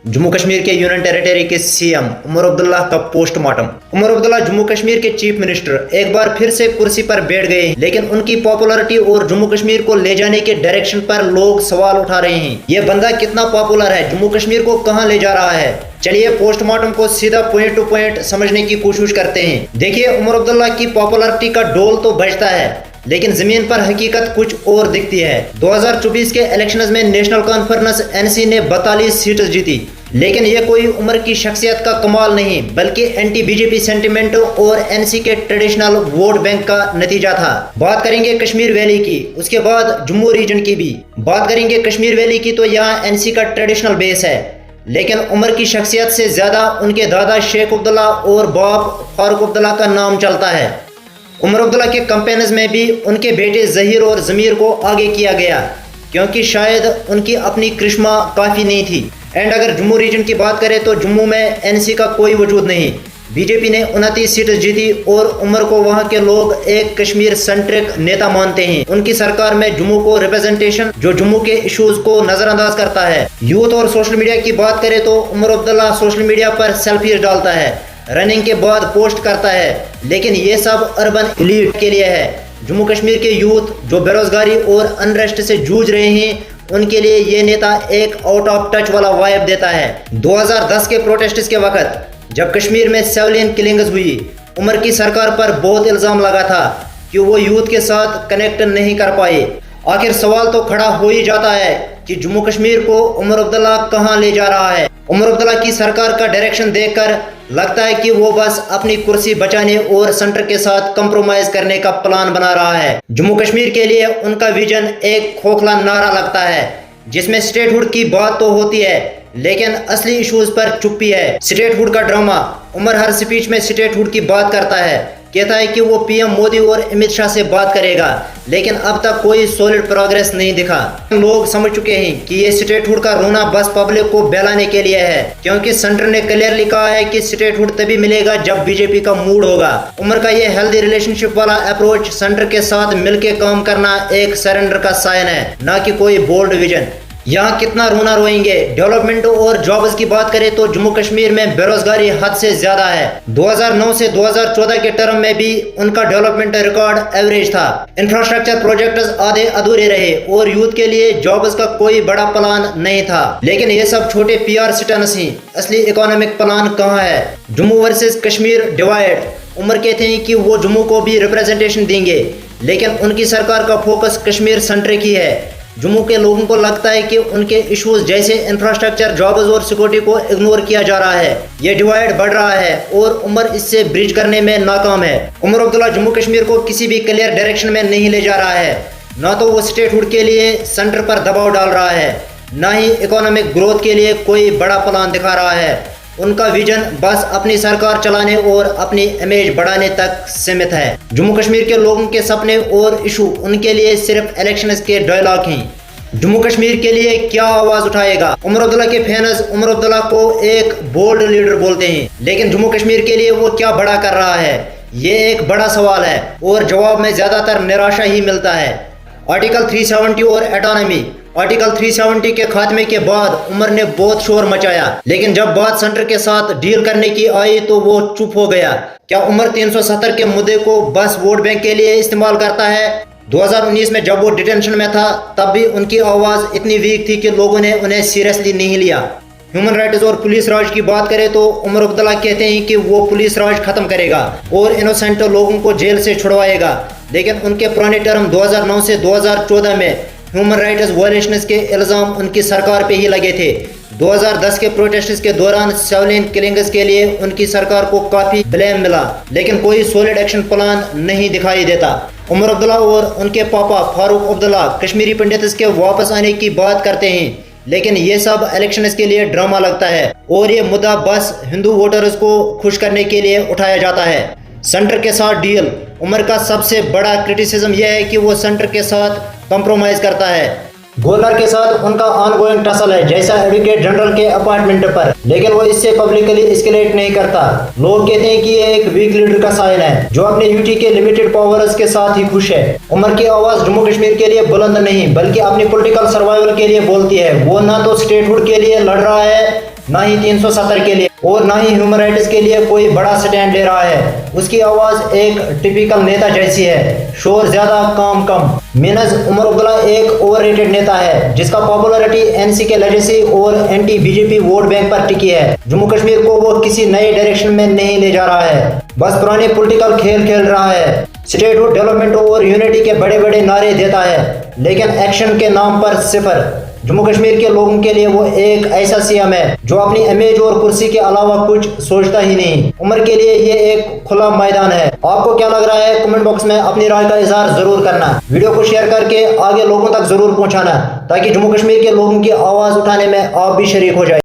जम्मू कश्मीर के union territory के CM Omar Abdullah का पोस्टमार्टम। उमर अब्दुल्ला जम्मू कश्मीर के चीफ मिनिस्टर एक बार फिर से कुर्सी पर बैठ गए, लेकिन उनकी पॉपुलैरिटी और जम्मू कश्मीर को ले जाने के डायरेक्शन पर लोग सवाल उठा रहे हैं। ये बंदा कितना पॉपुलर है, जम्मू कश्मीर को कहां ले जा रहा है। चलिए पोस्टमार्टम को सीधा पॉइंट टू पॉइंट समझने की कोशिश करते हैं। देखिए, उमर अब्दुल्ला की पॉपुलैरिटी का डोल तो बजता है, लेकिन जमीन पर हकीकत कुछ और दिखती है। 2024 के इलेक्शंस में नेशनल कॉन्फ्रेंस एनसी ने 42 सीटें जीती, लेकिन यह कोई उमर की शख्सियत का कमाल नहीं, बल्कि एंटी बीजेपी सेंटिमेंट और एनसी के ट्रेडिशनल वोट बैंक का नतीजा था। बात करेंगे कश्मीर वैली की, उसके बाद जम्मू रीजन की भी बात करेंगे। कश्मीर वैली की तो यहाँ एनसी का ट्रेडिशनल बेस है, लेकिन उमर की शख्सियत से ज्यादा उनके दादा शेख अब्दुल्ला और बाप फारूक अब्दुल्ला का नाम चलता है। उमर अब्दुल्ला के कैंपेन्स में भी उनके बेटे जहीर और जमीर को आगे किया गया, क्योंकि शायद उनकी अपनी करिश्मा काफ़ी नहीं थी। एंड अगर जम्मू रीजन की बात करें तो जम्मू में एनसी का कोई वजूद नहीं। बीजेपी ने 29 सीटें जीती और उमर को वहां के लोग एक कश्मीर सेंट्रिक नेता मानते हैं। उनकी सरकार में जम्मू को रिप्रेजेंटेशन जो जम्मू के इश्यूज को नजरअंदाज करता है। यूथ और सोशल मीडिया की बात करें तो उमर अब्दुल्ला सोशल मीडिया पर सेल्फीज डालता है, रनिंग के बाद पोस्ट करता है, लेकिन ये सब अर्बन एलीट के लिए है। जम्मू कश्मीर के यूथ जो बेरोजगारी और अनरेस्ट से जूझ रहे हैं, उनके लिए ये नेता एक आउट ऑफ टच वाला वाइब देता है। 2010 के प्रोटेस्ट के वक्त जब कश्मीर में सिविलियन किलिंग्स हुई, उमर की सरकार पर बहुत इल्जाम लगा था कि वो यूथ के साथ कनेक्ट नहीं कर पाए। आखिर सवाल तो खड़ा हो ही जाता है कि जम्मू कश्मीर को उमर अब्दुल्ला कहां ले जा रहा है। उमर अब्दुल्ला की सरकार का डायरेक्शन देखकर लगता है कि वो बस अपनी कुर्सी बचाने और सेंटर के साथ कंप्रोमाइज करने का प्लान बना रहा है। जम्मू कश्मीर के लिए उनका विजन एक खोखला नारा लगता है, जिसमें स्टेटहुड की बात तो होती है, लेकिन असली इश्यूज पर चुप्पी है। स्टेटहुड का ड्रामा। उमर हर स्पीच में स्टेटहुड की बात करता है, कहता है कि वो पीएम मोदी और अमित शाह से बात करेगा, लेकिन अब तक कोई सॉलिड प्रोग्रेस नहीं दिखा। लोग समझ चुके हैं कि ये स्टेटहुड का रोना बस पब्लिक को बहलाने के लिए है, क्योंकि सेंटर ने क्लियरली कहा है कि स्टेटहुड तभी मिलेगा जब बीजेपी का मूड होगा। उमर का ये हेल्दी रिलेशनशिप वाला अप्रोच, सेंटर के साथ मिलकर काम करना, एक सरेंडर का साइन है, न कि कोई बोल्ड विजन। यहाँ कितना रोना रोएंगे। डेवलपमेंट और जॉब्स की बात करें तो जम्मू कश्मीर में बेरोजगारी हद से ज्यादा है। 2009 से 2014 के टर्म में भी उनका डेवलपमेंट रिकॉर्ड एवरेज था। इंफ्रास्ट्रक्चर प्रोजेक्ट्स आधे अधूरे रहे और यूथ के लिए जॉब्स का कोई बड़ा प्लान नहीं था। लेकिन ये सब छोटे पीआर स्टंट्स हैं, असली इकोनॉमिक प्लान कहाँ है। Jammu versus Kashmir divide. उमर कहते हैं कि वो जम्मू को भी रिप्रेजेंटेशन देंगे, लेकिन उनकी सरकार का फोकस कश्मीर सेंट्रिक ही है। जम्मू के लोगों को लगता है कि उनके इश्यूज जैसे इंफ्रास्ट्रक्चर, जॉब्स और सिक्योरिटी को इग्नोर किया जा रहा है। ये डिवाइड बढ़ रहा है और उमर इससे ब्रिज करने में नाकाम है। उमर अब्दुल्ला जम्मू कश्मीर को किसी भी क्लियर डायरेक्शन में नहीं ले जा रहा है। ना तो वो स्टेटहुड के लिए सेंटर पर दबाव डाल रहा है, ना ही इकोनॉमिक ग्रोथ के लिए कोई बड़ा प्लान दिखा रहा है। उनका विजन बस अपनी सरकार चलाने और अपनी इमेज बढ़ाने तक सीमित है। जम्मू कश्मीर के लोगों के सपने और इशू उनके लिए सिर्फ इलेक्शंस के डायलॉग हैं। जम्मू कश्मीर के लिए क्या आवाज उठाएगा। उमर अब्दुल्ला के फैंस उमर अब्दुल्ला को एक बोल्ड लीडर बोलते हैं, लेकिन जम्मू कश्मीर के लिए वो क्या बड़ा कर रहा है, ये एक बड़ा सवाल है और जवाब में ज्यादातर निराशा ही मिलता है। आर्टिकल 370 और ऑटोनॉमी। आर्टिकल 370 के खात्मे के बाद उमर ने बहुत शोर मचाया, लेकिन जब बात सेंटर के साथ डील करने की आई तो वो चुप हो गया। क्या उमर 370 के मुद्दे को बस वोट बैंक के लिए इस्तेमाल करता है। 2019 में जब वो डिटेंशन में था, तब भी उनकी आवाज इतनी वीक थी कि लोगों ने उन्हें सीरियसली नहीं लिया। ह्यूमन राइट्स और पुलिस राज की बात करें तो उमर अब्दुल्ला कहते हैं कि वो पुलिस राज खत्म करेगा और इनोसेंट लोगों को जेल से छुड़वाएगा, लेकिन उनके पुराने टर्म 2009 से 2014 में ह्यूमन राइट्स वायलेशंस के इल्जाम उनकी सरकार पे ही लगे थे। 2010 के प्रोटेस्ट के दौरान सिविलियन किलिंग्स के लिए उनकी सरकार को काफी ब्लेम मिला, लेकिन कोई सॉलिड एक्शन प्लान नहीं दिखाई देता। उमर अब्दुल्ला और उनके पापा फारूक अब्दुल्ला कश्मीरी पंडित्स के वापस आने की बात करते हैं, लेकिन ये सब इलेक्शंस के लिए ड्रामा लगता है और ये मुद्दा बस हिंदू वोटर्स को खुश करने के लिए उठाया जाता है। सेंटर के साथ डील। उमर का सबसे बड़ा क्रिटिसिज्म यह है कि वो सेंटर के साथ कंप्रोमाइज करता है। गवर्नर के साथ उनका ऑनगोइंग टसल है, जैसा एडवोकेट जनरल के अपॉइंटमेंट पर, लेकिन वो इससे पब्लिकली एस्केलेट नहीं करता। लोग कहते हैं कि ये एक वीक लीडर का साइन है जो अपने यूटी के लिमिटेड पावर्स के साथ ही खुश है। उमर की आवाज जम्मू कश्मीर के लिए बुलंद नहीं, बल्कि अपनी पॉलिटिकल सर्वाइवल के लिए बोलती है। वो ना तो स्टेटहुड के लिए लड़ रहा है, نہ ہی 370 کے لیے اور نہ ہی ہیومن رائٹس کے لیے کوئی بڑا سٹینڈ لے رہا ہے۔ اس کی آواز ایک ٹپیکل نیتا جیسی ہے، شور زیادہ کام کم۔ مینز عمر عبداللہ ایک اوور ریٹڈ نیتا ہے جس کا پاپولرٹی این سی کے لیجیسی اور anti BJP vote bank پر ٹکی ہے۔ جموں کشمیر کو وہ کسی نئے ڈائریکشن میں نہیں لے جا رہا ہے، بس پرانے پولیٹیکل کھیل کھیل رہا ہے۔ اسٹیٹ ہوڈ، ڈیولپمنٹ اور یونٹی کے بڑے بڑے نعرے دیتا ہے لیکن ایکشن کے نام پر صفر۔ جموں کشمیر کے لوگوں کے لیے وہ ایک ایسا سی ایم ہے جو اپنی امیج اور کرسی کے علاوہ کچھ سوچتا ہی نہیں۔ عمر کے لیے یہ ایک کھلا میدان ہے۔ آپ کو کیا لگ رہا ہے؟ کمنٹ باکس میں اپنی رائے کا اظہار ضرور کرنا۔ ویڈیو کو شیئر کر کے آگے لوگوں تک ضرور پہنچانا تاکہ جموں کشمیر کے لوگوں کی آواز اٹھانے میں آپ بھی شریک ہو جائے۔